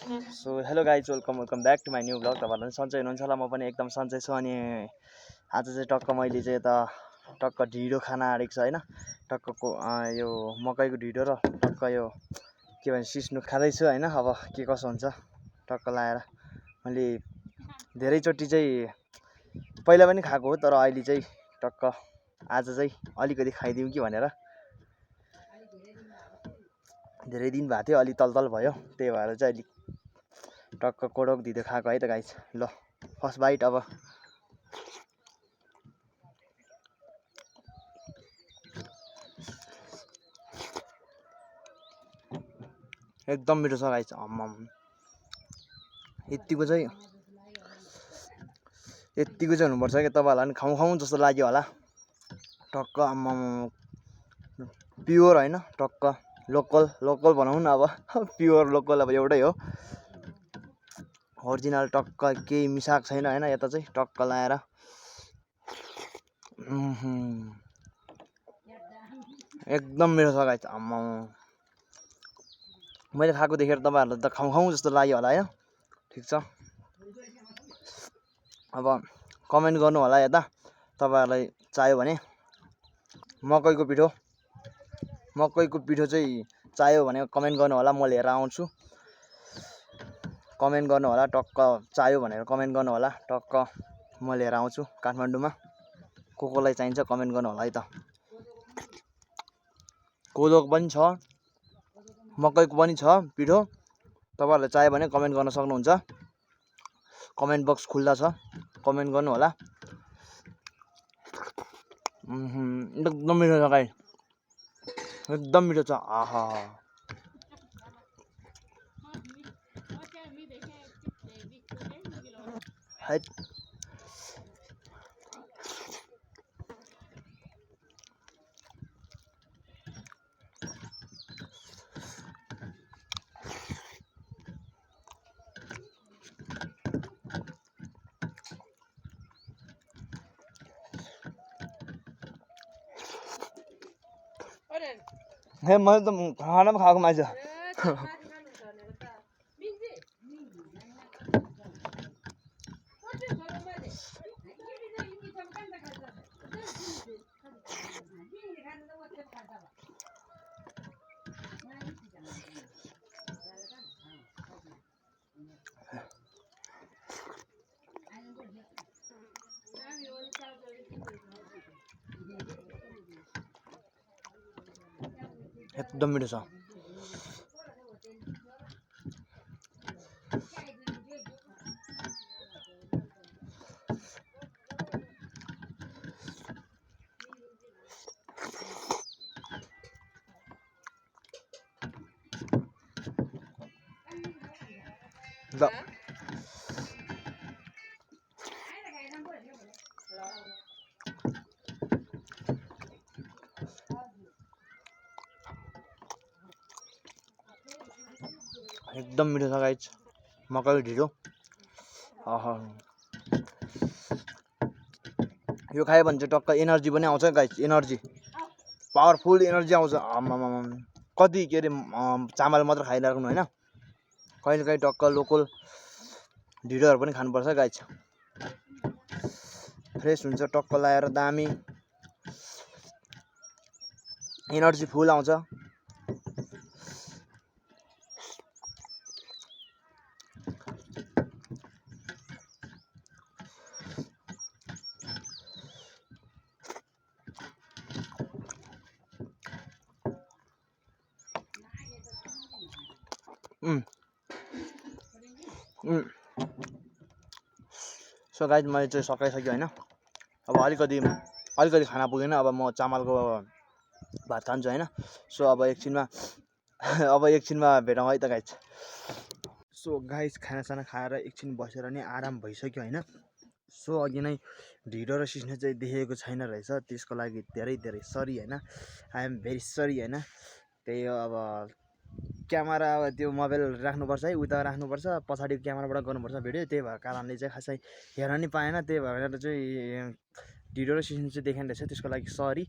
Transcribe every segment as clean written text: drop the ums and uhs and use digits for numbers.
So hello guys, welcome back to my new blog. तपाईँहरूलाई सन्चै हुनुहुन्छ होला, म पनि एकदम सन्चै छु। अनि आज चाहिँ टक्क मैले चाहिँ यता टक्क ढिँडो खाना आँटेको छु होइन। टक्कको यो मकैको ढिँडो र टक्क यो के भन्छ सिस्नु खाँदैछु होइन। अब के कसो हुन्छ टक्क लाएर मैले धेरैचोटि चाहिँ पहिला पनि खाएको हो, तर अहिले चाहिँ टक्क आज चाहिँ अलिकति खाइदिउँ कि भनेर। धेरै दिन भएको थियो, अलि तल भयो, त्यही भएर चाहिँ अलिक टक्क कोडोक ढिँडो खाएको है त गाइस। ल फर्स्ट बाइट अब एकदम मिठो छ गाइस। यत्तिको चाहिँ हुनुपर्छ कि तपाईँहरूलाई पनि खाउँ खाउँ जस्तो लाग्यो होला। टक्क प्योर होइन, टक्क लोकल भनौँ न अब प्योर लोकल अब एउटै हो, ओरिजिनल टक्क केही मिसाएको छैन होइन। यता चाहिँ टक्क लाएर एकदम मिठो छ गाइस। मैले खाएको देखेर तपाईँहरूलाई त खाउँ खाउँ जस्तो लाग्यो होला होइन। ठिक छ, अब कमेन्ट गर्नु होला यता तपाईँहरूलाई चाहियो भने। मकैको पिठो चाहिँ चाहियो भने कमेन्ट गर्नु होला, म लिएर आउँछु। कमेन्ट गर्नु होला, टक्क चाहियो भनेर कमेन्ट गर्नु होला, टक्क म लिएर आउँछु काठमाडौँमा। कोलाई चाहिन्छ कमेन्ट गर्नु होला है त। कोदोको पनि छ, मकैको पनि छ पिठो, तपाईँहरूले चाहियो भने कमेन्ट गर्न सक्नुहुन्छ। कमेन्ट बक्स खुल्ला छ, कमेन्ट गर्नु होला। एकदम मिठो छ गाइस, एकदम मिठो छ। आहा हैट हे मैले त खाना पो खाएको मान्छे। एकदम मिठो छ। एकदम मिठो छ गाइस मकैको ढिँडो। यो खायो भने चाहिँ टक्क एनर्जी पनि आउँछ गाइस, एनर्जी, पावरफुल एनर्जी आउँछ। कति के अरे चामल मात्र खाइराख्नु होइन, कहिले काहीँ टक्क लोकल ढिँडोहरू पनि खानुपर्छ गाइस, फ्रेस हुन्छ टक्क लाएर, दामी एनर्जी फुल आउँछ। सो गाइस मैले चाहिँ सकाइसक्यो होइन। अब अलिकति खाना पुगेन, अब म चामलको भात खान्छु होइन। सो अब एकछिनमा भेटौँ है त गाइस। सो गाइस खानासाना खाएर एकछिन बसेर नै आराम भइसक्यो होइन। सो अघि नै ढिँडो र सिस्नो चाहिँ देखेको छैन रहेछ, त्यसको लागि धेरै सरी होइन, आई एम भेरी सरी होइन। त्यही हो, अब क्यामेरा अब त्यो मोबाइल राख्नुपर्छ है, उता राख्नुपर्छ, पछाडिको क्यामेराबाट गर्नुपर्छ भिडियो, त्यही भएको कारणले चाहिँ खासै हेर्न नि पाएन। त्यही भएर चाहिँ ढिँडो र सिस्नो चाहिँ देखेन रहेछ, त्यसको लागि सरी।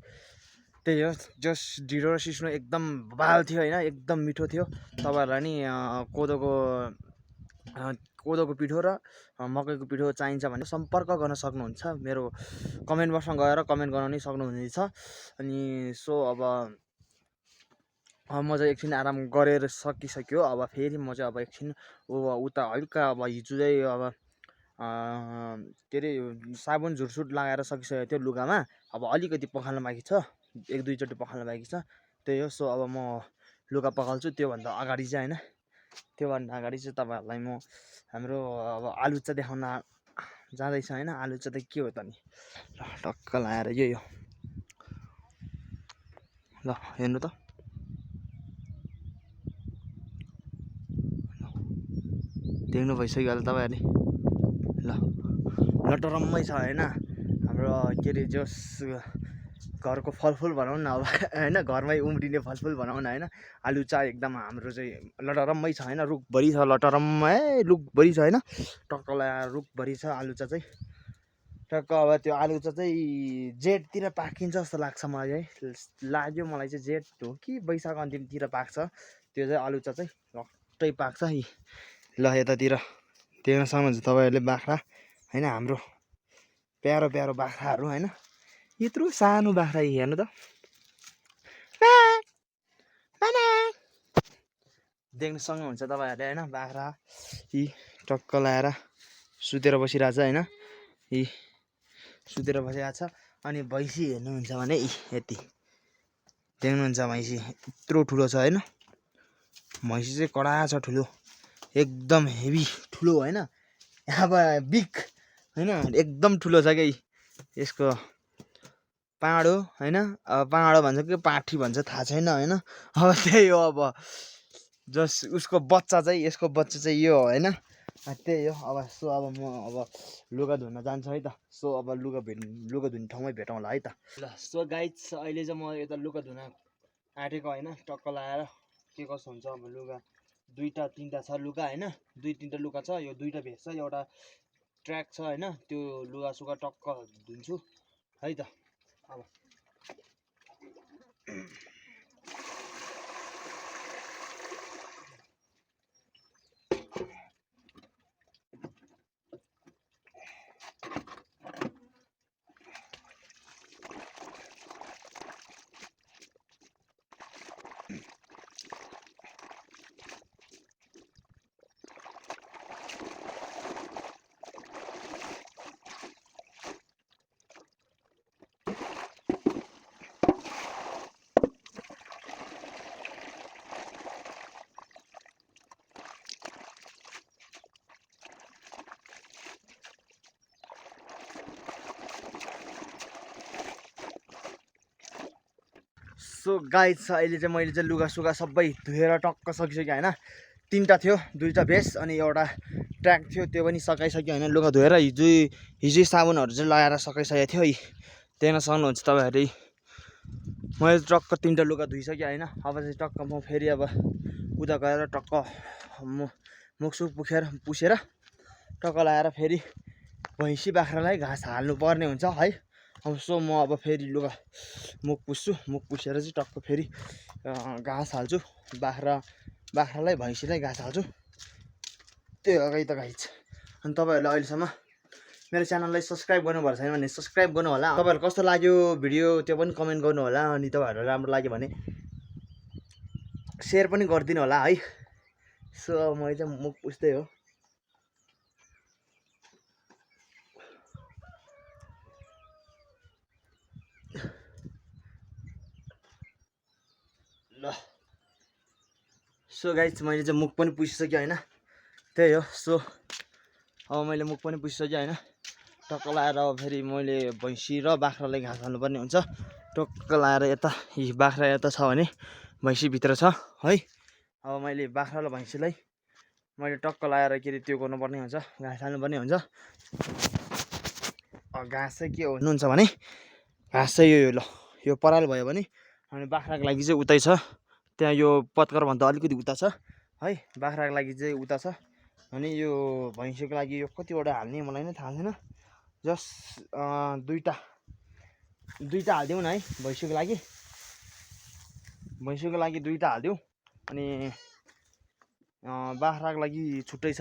त्यही हो, जस्ट ढिँडो र सिस्नो एकदम बाल थियो होइन, एकदम मिठो थियो। तपाईँहरूलाई नि कोदोको कोदोको पिठो र मकैको पिठो चाहिन्छ भने सम्पर्क गर्न सक्नुहुन्छ। मेरो कमेन्ट बक्समा गएर कमेन्ट गर्न नि सक्नुहुनेछ। अनि सो अब म चाहिँ एकछिन आराम गरेर सकिसक्यो। अब फेरि म चाहिँ अब एकछिन उता हल्का अब हिजो चाहिँ अब के अरे साबुन झुटसुट लगाएर सकिसकेको थियो लुगामा। अब अलिकति पखाल्न बाँकी छ, 1-2 चोटि पखाल्न बाँकी छ। त्यही हो। सो अब म लुगा पखाल्छु। त्योभन्दा अगाडि चाहिँ होइन, त्योभन्दा अगाडि चाहिँ तपाईँहरूलाई म हाम्रो अब आलुचा देखाउन जाँदैछ होइन। आलुचा त के हो त नि, ल टक्क लगाएर यो ल हेर्नु त, देख्नु भइसक्यो होला तपाईँहरूले। ल लटरम्मै छ होइन हाम्रो के अरे जस घरको फलफुल भनौँ न अब होइन, घरमै उम्रिने फलफुल भनौँ न होइन। आलुचा एकदम हाम्रो चाहिँ लटरम्मै छ होइन, रुखभरि छ लटरम्मै, रुखभरि छ होइन, टक्क लगाएर रुखभरि छ आलुचा चाहिँ टक्क। अब त्यो आलुचा चाहिँ जेठतिर पाकिन्छ जस्तो लाग्छ मलाई है, लाग्यो मलाई चाहिँ जेठ हो कि वैशाख अन्तिमतिर पाक्छ त्यो चाहिँ आलुचा चाहिँ, लट्टै पाक्छ। ल यतातिर देख्न सक्नुहुन्छ तपाईँहरूले बाख्रा होइन, हाम्रो प्यारो प्यारो बाख्राहरू होइन। यत्रो सानो बाख्रा हेर्नु त, देख्न सक्नुहुन्छ तपाईँहरूले होइन। बाख्रा यी टक्क लगाएर सुतेर बसिरहेछ होइन, यी सुतेर बसिरहेको छ। अनि भैँसी हेर्नुहुन्छ भने यति देख्नुहुन्छ, भैँसी यत्रो ठुलो छ होइन। भैँसी चाहिँ कडा छ, ठुलो एकदम हेभी ठुलो होइन, यहाँबाट बिग होइन, एकदम ठुलो छ कि यसको पाँडो होइन। अब पाँडो भन्छ कि पाठी भन्छ थाहा छैन होइन। अब त्यही हो, अब जस उसको बच्चा चाहिँ, यसको बच्चा चाहिँ यो हो होइन, त्यही हो। अब सो अब म अब लुगा धुन जान्छु है त। सो अब लुगा धुने ठाउँमै भेटौँला है त। ल सो गाइज अहिले चाहिँ म यता लुगा धुन आँटेको होइन, टक्क लगाएर के कसो हुन्छ। अब लुगा 2-3टा छ लुगा होइन, 2-3टा लुगा छ। यो 2टा भेस्ट छ, एउटा ट्र्याक छ होइन। त्यो लुगा सुगा टक्क धुन्छु है त। अब सो गाइज अहिले चाहिँ मैले चाहिँ लुगा सुगा सबै धुएर टक्क सकिसक्यो होइन। 3टा थियो, 2टा भेस्ट अनि एउटा ट्र्याक थियो, त्यो पनि सकाइसक्यो होइन। लुगा धुएर हिजो साबुनहरू चाहिँ लगाएर सकाइसकेको थियो है, देख्न सक्नुहुन्छ तपाईँहरू। मैले टक्क 3टा लुगा धुइसकेँ होइन। अब चाहिँ टक्क म फेरि अब उता गएर टक्क मुखसुख पुसेर टक्क लगाएर फेरि भैँसी बाख्रालाई घाँस हाल्नु पर्ने हुन्छ है। अब सो म अब फेरि मुख पुस्छु, मुख पुसेर चाहिँ टक्क फेरि घाँस हाल्छु, बाख्रालाई भैँसीलाई घाँस हाल्छु। त्यो अगाडि त गाइज। अनि तपाईँहरूले अहिलेसम्म मेरो च्यानललाई सब्सक्राइब गर्नुभएको छैन भने सब्सक्राइब गर्नु होला। तपाईँहरू कस्तो लाग्यो भिडियो त्यो पनि कमेन्ट गर्नु होला। अनि तपाईँहरूलाई राम्रो लाग्यो भने सेयर पनि गरिदिनु होला है। सो मैले चाहिँ मुख पुस्दै हो। ल सो गाइज मैले चाहिँ मुख पनि पुसिसकेँ होइन, त्यही हो। सो अब मैले मुख पनि पुसिसकेँ होइन, टक्क लगाएर अब फेरि मैले भैँसी र बाख्रालाई घाँस हाल्नुपर्ने हुन्छ। टक्क लगाएर यता बाख्रा यता छ भने भैँसी भित्र छ है। अब मैले बाख्रा र भैँसीलाई मैले टक्क लगाएर के अरे त्यो गर्नुपर्ने हुन्छ, घाँस हाल्नुपर्ने हुन्छ। घाँस चाहिँ के हुनुहुन्छ भने घाँस चाहिँ यो ल यो पराल भयो भने, अनि बाख्राको लागि चाहिँ उतै छ, त्यहाँ यो पत्करभन्दा अलिकति उता छ है। बाख्राको लागि चाहिँ उता छ, अनि यो भैँसीको लागि यो कतिवटा हाल्ने मलाई नै थाहा छैन। जस्ट 2टा हालिदिउँ न है। भैँसीको लागि 2टा हालिदिउँ, अनि बाख्राको लागि छुट्टै छ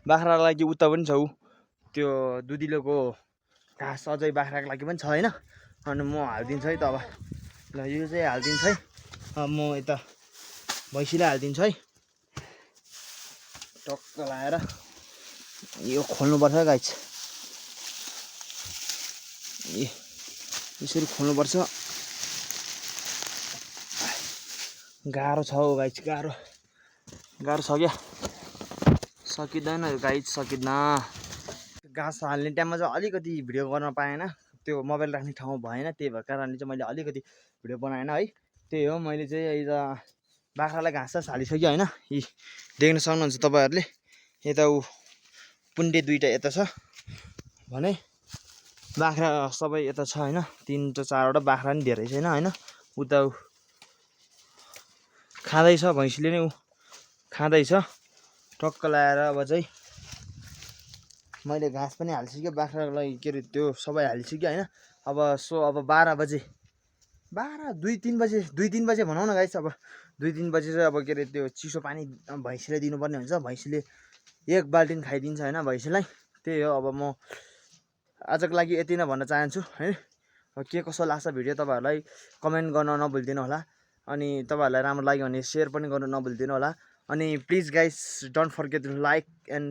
बाख्राको लागि उता पनि छ ऊ त्यो दुधिलोको घाँस अझै बाख्राको लागि पनि छ होइन। अनि म हालिदिन्छु है त अब ल यो चाहिँ हालिदिन्छु है। अब म यता भैँसीलाई हालिदिन्छु है। टक्क लाएर यो खोल्नुपर्छ गाइस। ए यसरी खोल्नुपर्छ। गाह्रो छ हौ गाइस गाह्रो छ क्या। सकिँदैन गाइस सकिँदैन। घाँस हाल्ने टाइममा चाहिँ अलिकति भिडियो गर्न पाएन त्यो मोबाइल राख्ने ठाउँ भएन त्यही भएको कारणले चाहिँ मैले अलिकति भिडियो बनाएन है। त्यही हो मैले चाहिँ यता बाख्रालाई घाँस सास हालिसक्यो होइन। यी देख्न सक्नुहुन्छ तपाईँहरूले यता ऊ पुन्डे दुईटा यता छ भने बाख्रा सबै यता छ होइन। 3 4वटा बाख्रा नि धेरै छैन होइन। उता खाँदैछ भैँसीले नै ऊ खाँदैछ टक्क लाएर। अब चाहिँ मैले घाँस पनि हालिसक्यो बाख्रालाई के अरे त्यो सबै हालिसक्यो होइन। अब 12 बजे 2-3 बजे भनौँ न गाइस। अब 2-3 बजे चाहिँ अब के अरे त्यो चिसो पानी भैँसीलाई दिनुपर्ने हुन्छ। भैँसीले 1 बाल्टिन खाइदिन्छ होइन भैँसीलाई। त्यही हो अब म आजको लागि यति नै भन्न चाहन्छु है। के कसो लाग्छ भिडियो तपाईँहरूलाई कमेन्ट गर्न नभुलिदिनु होला। अनि तपाईँहरूलाई राम्रो लाग्यो भने सेयर पनि गर्नु नभुलिदिनु होला। अनि please guys don't forget to like and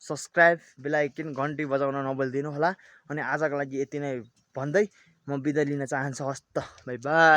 subscribe bell icon घन्टी बजाउन नभुलिदिनु होला। अनि आजको लागि यति नै भन्दै म बिदा लिन चाहन्छु। हस्त बाई बाई।